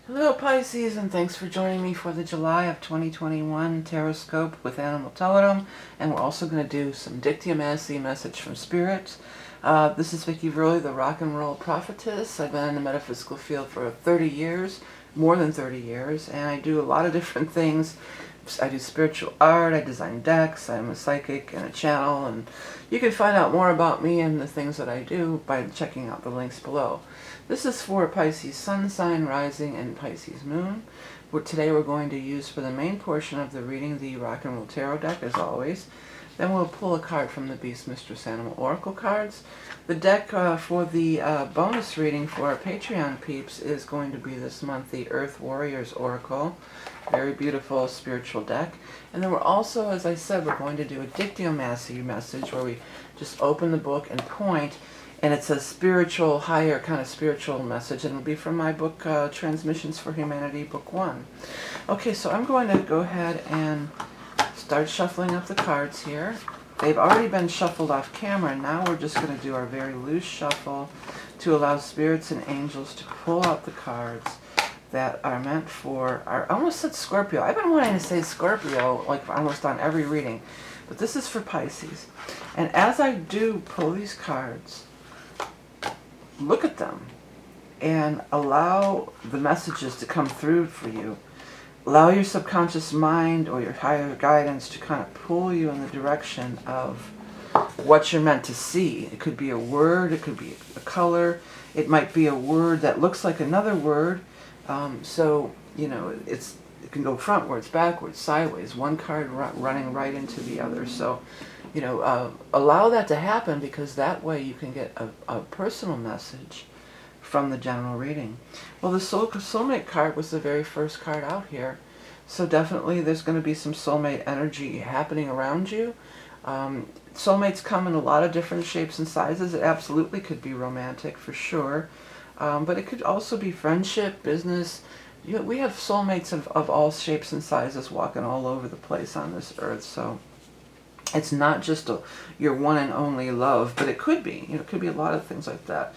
Hello Pisces, and thanks for joining me for the July of 2021 Taroscope with Animal Totem. And we're also going to do some Dictiomacy, message from Spirit. This is Vickieverlie, the rock and roll prophetess. I've been in the metaphysical field for 30 years, more than 30 years, and I do a lot of different things. I do spiritual art, I design decks, I'm a psychic and a channel, and you can find out more about me and the things that I do by checking out the links below. This is for Pisces Sun sign, rising, and Pisces Moon. Today we're going to use for the main portion of the reading the Rock and Roll Tarot deck, as always. Then we'll pull a card from the Beast Mistress Animal Oracle cards. The deck for the bonus reading for our Patreon peeps is going to be this month the Earth Warriors Oracle. Very beautiful spiritual deck. And then we're also, as I said, we're going to do a Dictiomacy message where we just open the book and point, and it's a spiritual, higher kind of spiritual message, and it'll be from my book, Transmissions for Humanity, Book 1. Okay, so I'm going to go ahead and start shuffling up the cards here. They've already been shuffled off camera, and now we're just going to do our very loose shuffle to allow spirits and angels to pull out the cards that are meant for, I almost said Scorpio. I've been wanting to say Scorpio like almost on every reading, but this is for Pisces. And as I do pull these cards, look at them and allow the messages to come through for you. Allow your subconscious mind or your higher guidance to kind of pull you in the direction of what you're meant to see. It could be a word, it could be a color, it might be a word that looks like another word. So, you know, it can go frontwards, backwards, sideways, one card running right into the other. So, you know, allow that to happen, because that way you can get a personal message from the general reading. Well, the soulmate card was the very first card out here. So definitely there's going to be some soulmate energy happening around you. Soulmates come in a lot of different shapes and sizes. It absolutely could be romantic for sure. But it could also be friendship, business. We have soulmates of all shapes and sizes walking all over the place on this earth. So it's not just your one and only love, but it could be. You know, it could be a lot of things like that.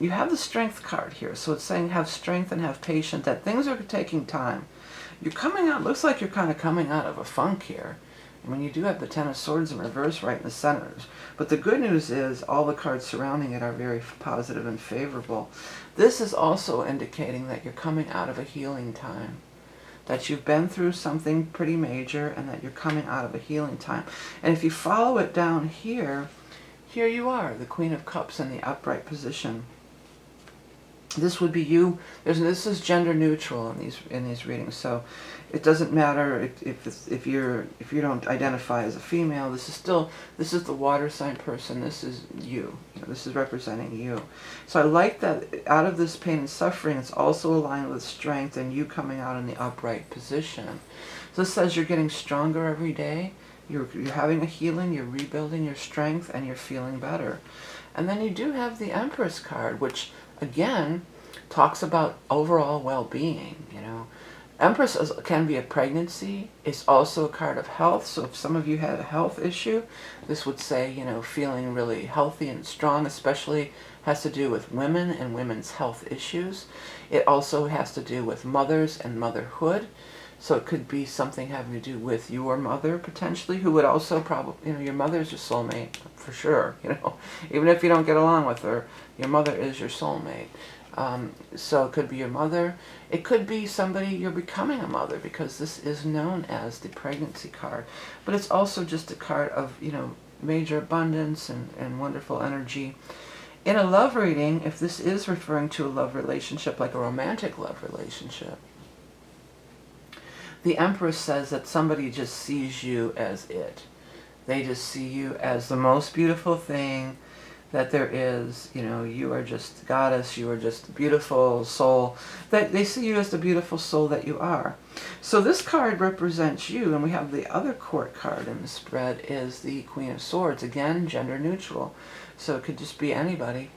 You have the Strength card here, so it's saying have strength and have patience, that things are taking time. You're coming out, looks like you're kind of coming out of a funk here. I mean, you do have the Ten of Swords in reverse right in the center. But the good news is all the cards surrounding it are very positive and favorable. This is also indicating that you're coming out of a healing time, that you've been through something pretty major, and that you're coming out of a healing time. And if you follow it down here, here you are, the Queen of Cups in the upright position. This would be you. This is gender neutral in these readings, so it doesn't matter if you don't identify as a female. This is the water sign person. This is you. This is representing you. So I like that out of this pain and suffering, it's also aligned with strength and you coming out in the upright position. So this says you're getting stronger every day. You're having a healing. You're rebuilding your strength, and you're feeling better. And then you do have the Empress card, which again talks about overall well-being. You know, Empress can be a pregnancy. It's also a card of health. So if some of you had a health issue, this would say, you know, feeling really healthy and strong, especially has to do with women and women's health issues. It also has to do with mothers and motherhood. So it could be something having to do with your mother, potentially, who would also probably, you know, your mother's your soulmate, for sure, you know. Even if you don't get along with her, your mother is your soulmate. So it could be your mother. It could be somebody you're becoming a mother, because this is known as the pregnancy card. But it's also just a card of, you know, major abundance and wonderful energy. In a love reading, if this is referring to a love relationship, like a romantic love relationship, the Empress says that somebody just sees you as it. They just see you as the most beautiful thing that there is. You know, you are just goddess, you are just beautiful soul. That they see you as the beautiful soul that you are. So this card represents you, and we have the other court card in the spread is the Queen of Swords. Again, gender neutral. So it could just be anybody.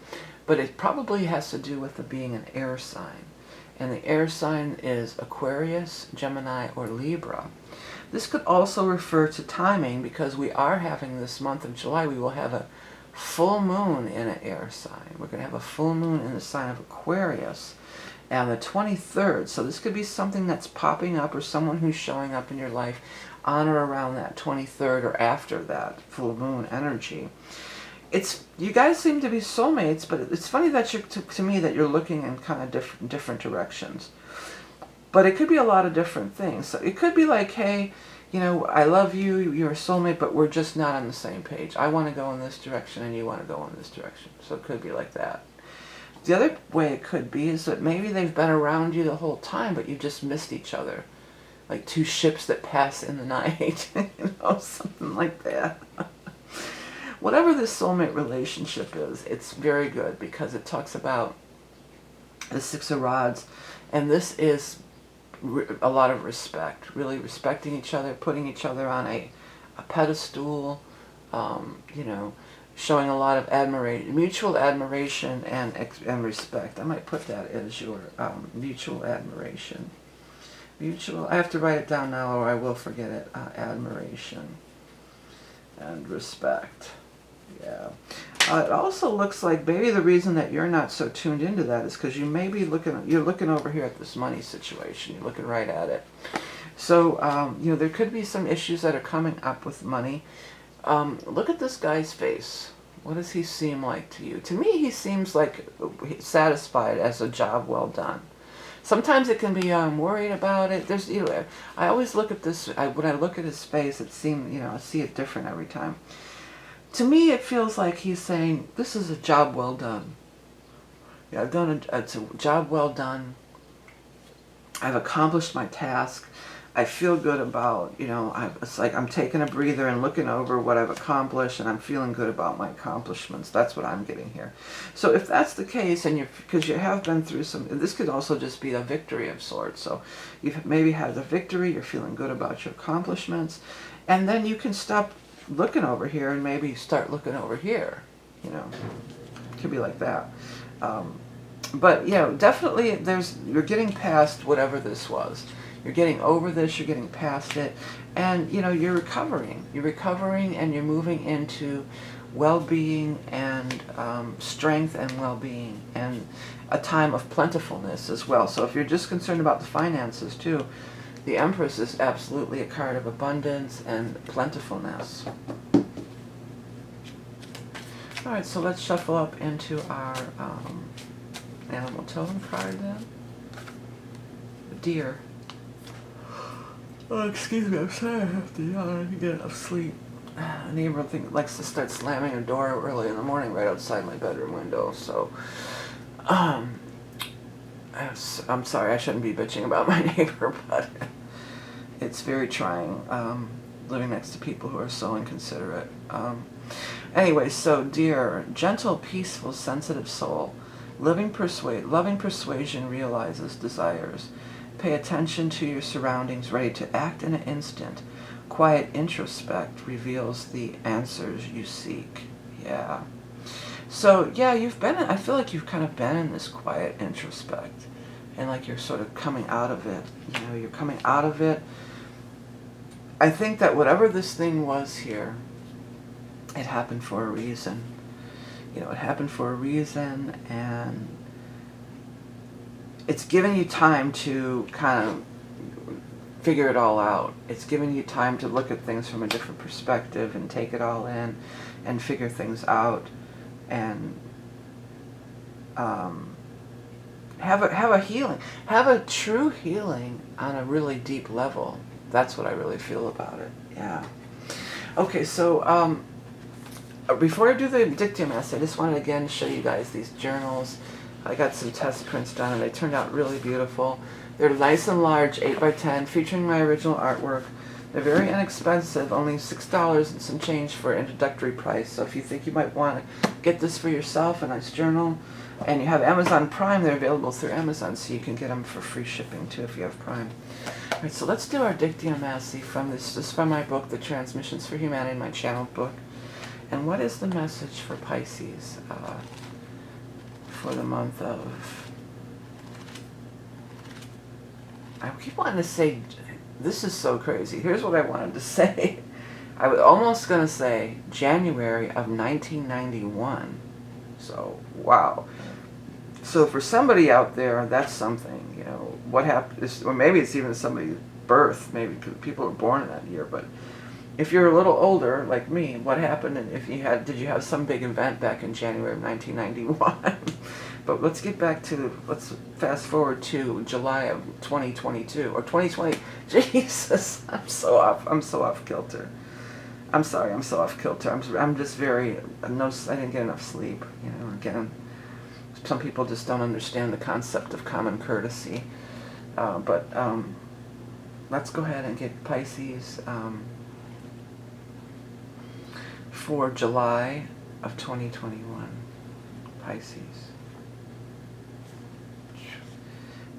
But it probably has to do with it being an air sign. And the air sign is Aquarius, Gemini, or Libra. This could also refer to timing, because we are having this month of July, we will have a full moon in an air sign. We're going to have a full moon in the sign of Aquarius. and the 23rd. So this could be something that's popping up or someone who's showing up in your life on or around that 23rd or after that full moon energy. You guys seem to be soulmates, but it's funny that to me that you're looking in kind of different directions. But it could be a lot of different things. So it could be like, hey, you know, I love you, you're a soulmate, but we're just not on the same page. I want to go in this direction and you want to go in this direction. So it could be like that. The other way it could be is that maybe they've been around you the whole time, but you just missed each other. Like two ships that pass in the night, you know, something like that. Whatever this soulmate relationship is, it's very good because it talks about the Six of Rods, and this is a lot of respect, really respecting each other, putting each other on a pedestal, you know, showing a lot of admiration, mutual admiration and respect. I might put that as your mutual admiration. Mutual, I have to write it down now or I will forget it. Admiration and respect. Yeah. It also looks like maybe the reason that you're not so tuned into that is because you may be you're looking over here at this money situation. You're looking right at it. So, you know, there could be some issues that are coming up with money. Look at this guy's face. What does he seem like to you? To me, he seems like satisfied as a job well done. Sometimes it can be, I'm worried about it. There's, you know, I always look at this, when I look at his face, it seems, you know, I see it different every time. To me, it feels like he's saying, this is a job well done. Yeah, it's a job well done. I've accomplished my task. I feel good about, you know, it's like I'm taking a breather and looking over what I've accomplished, and I'm feeling good about my accomplishments. That's what I'm getting here. So if that's the case, and because you have been through this could also just be a victory of sorts. So you've maybe had the victory, you're feeling good about your accomplishments, and then you can stop looking over here and maybe start looking over here, you know. It could be like that. But, you know, definitely you're getting past whatever this was. You're getting over this, you're getting past it, and, you know, you're recovering. You're recovering and you're moving into well-being and strength and well-being and a time of plentifulness as well. So if you're just concerned about the finances too, the Empress is absolutely a card of abundance and plentifulness. Alright, so let's shuffle up into our animal totem card then. Deer. Oh, excuse me, I'm sorry, I have to yawn to get enough sleep. A neighbor likes to start slamming her door early in the morning right outside my bedroom window, so I'm sorry, I shouldn't be bitching about my neighbor, but it's very trying living next to people who are so inconsiderate. Anyway, so dear, gentle, peaceful, sensitive soul, loving persuasion realizes desires. Pay attention to your surroundings, ready to act in an instant. Quiet introspect reveals the answers you seek. Yeah. So, yeah, I feel like you've kind of been in this quiet introspect. And like you're sort of coming out of it. You know, you're coming out of it. I think that whatever this thing was here, it happened for a reason. You know, it happened for a reason, and it's giving you time to kind of figure it all out. It's giving you time to look at things from a different perspective and take it all in and figure things out and have a healing. Have a true healing on a really deep level. That's what I really feel about it. Yeah. Okay, so before I do the Dictiomacy, I just wanted to again show you guys these journals. I got some test prints done and they turned out really beautiful. They're nice and large, 8x10, featuring my original artwork. They're very inexpensive, only $6 and some change for an introductory price. So if you think you might want to get this for yourself, a nice journal, and you have Amazon Prime, they're available through Amazon, so you can get them for free shipping too if you have Prime. Alright, so let's do our Dictiomacy from this is from my book, The Transmissions for Humanity, my channel book. And what is the message for Pisces for the month of... I keep wanting to say, this is so crazy. Here's what I wanted to say. I was almost going to say January of 1991. So, wow. So for somebody out there, that's something, you know, what happened, or maybe it's even somebody's birth, maybe people were born in that year, but if you're a little older, like me, what happened, and if you had, did you have some big event back in January of 1991? But let's get back to, let's fast forward to July of 2022, or 2020, Jesus, I'm so off kilter. I'm sorry, I'm so off kilter. I'm just very, I didn't get enough sleep, you know, again. Some people just don't understand the concept of common courtesy. But let's go ahead and get Pisces for July of 2021. Pisces.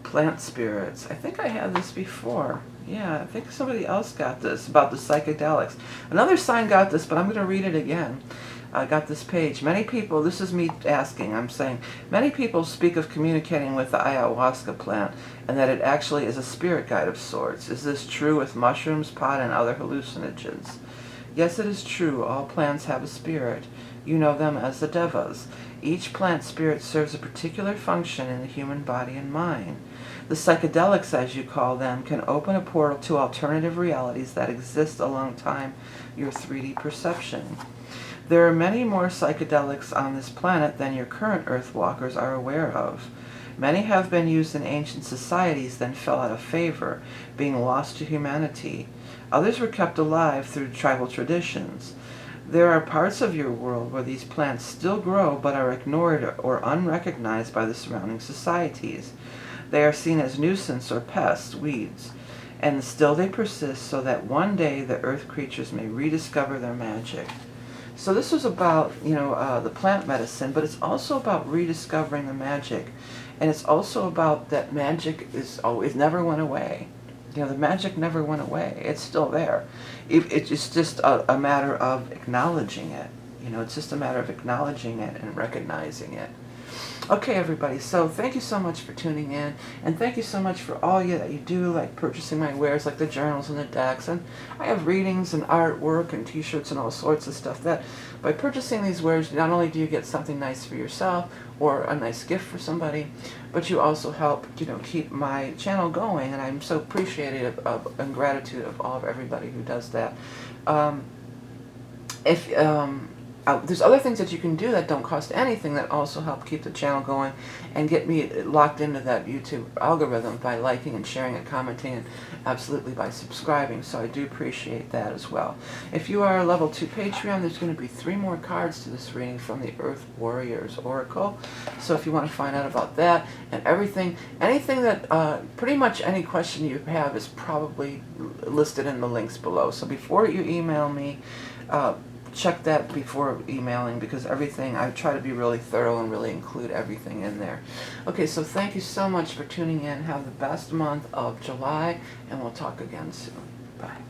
Plant spirits. I think I had this before. Yeah, I think somebody else got this about the psychedelics. Another sign got this, but I'm going to read it again. I got this page. Many people, this is me asking, I'm saying, many people speak of communicating with the ayahuasca plant and that it actually is a spirit guide of sorts. Is this true with mushrooms, pot, and other hallucinogens? Yes, it is true. All plants have a spirit. You know them as the devas. Each plant spirit serves a particular function in the human body and mind. The psychedelics, as you call them, can open a portal to alternative realities that exist alongside your 3D perception. There are many more psychedelics on this planet than your current Earthwalkers are aware of. Many have been used in ancient societies, then fell out of favor, being lost to humanity. Others were kept alive through tribal traditions. There are parts of your world where these plants still grow but are ignored or unrecognized by the surrounding societies. They are seen as nuisance or pests, weeds, and still they persist so that one day the earth creatures may rediscover their magic. So this was about, you know, the plant medicine, but it's also about rediscovering the magic. And it's also about that magic is always, never went away. You know, the magic never went away. It's still there. It's just a matter of acknowledging it. You know, it's just a matter of acknowledging it and recognizing it. Okay, everybody, so thank you so much for tuning in, and thank you so much for all that you do, like purchasing my wares, like the journals and the decks, and I have readings and artwork and t-shirts and all sorts of stuff that by purchasing these wares, not only do you get something nice for yourself or a nice gift for somebody, but you also help, you know, keep my channel going, and I'm so appreciative of and gratitude of all of everybody who does that. There's other things that you can do that don't cost anything that also help keep the channel going and get me locked into that YouTube algorithm by liking and sharing and commenting, and absolutely by subscribing. So I do appreciate that as well. If you are a level 2 Patreon, there's going to be 3 more cards to this reading from the Earth Warriors Oracle. So if you want to find out about that and everything, anything that, pretty much any question you have is probably listed in the links below. So before you email me, check that before emailing, because everything, I try to be really thorough and really include everything in there. Okay, so thank you so much for tuning in. Have the best month of July, and we'll talk again soon. Bye.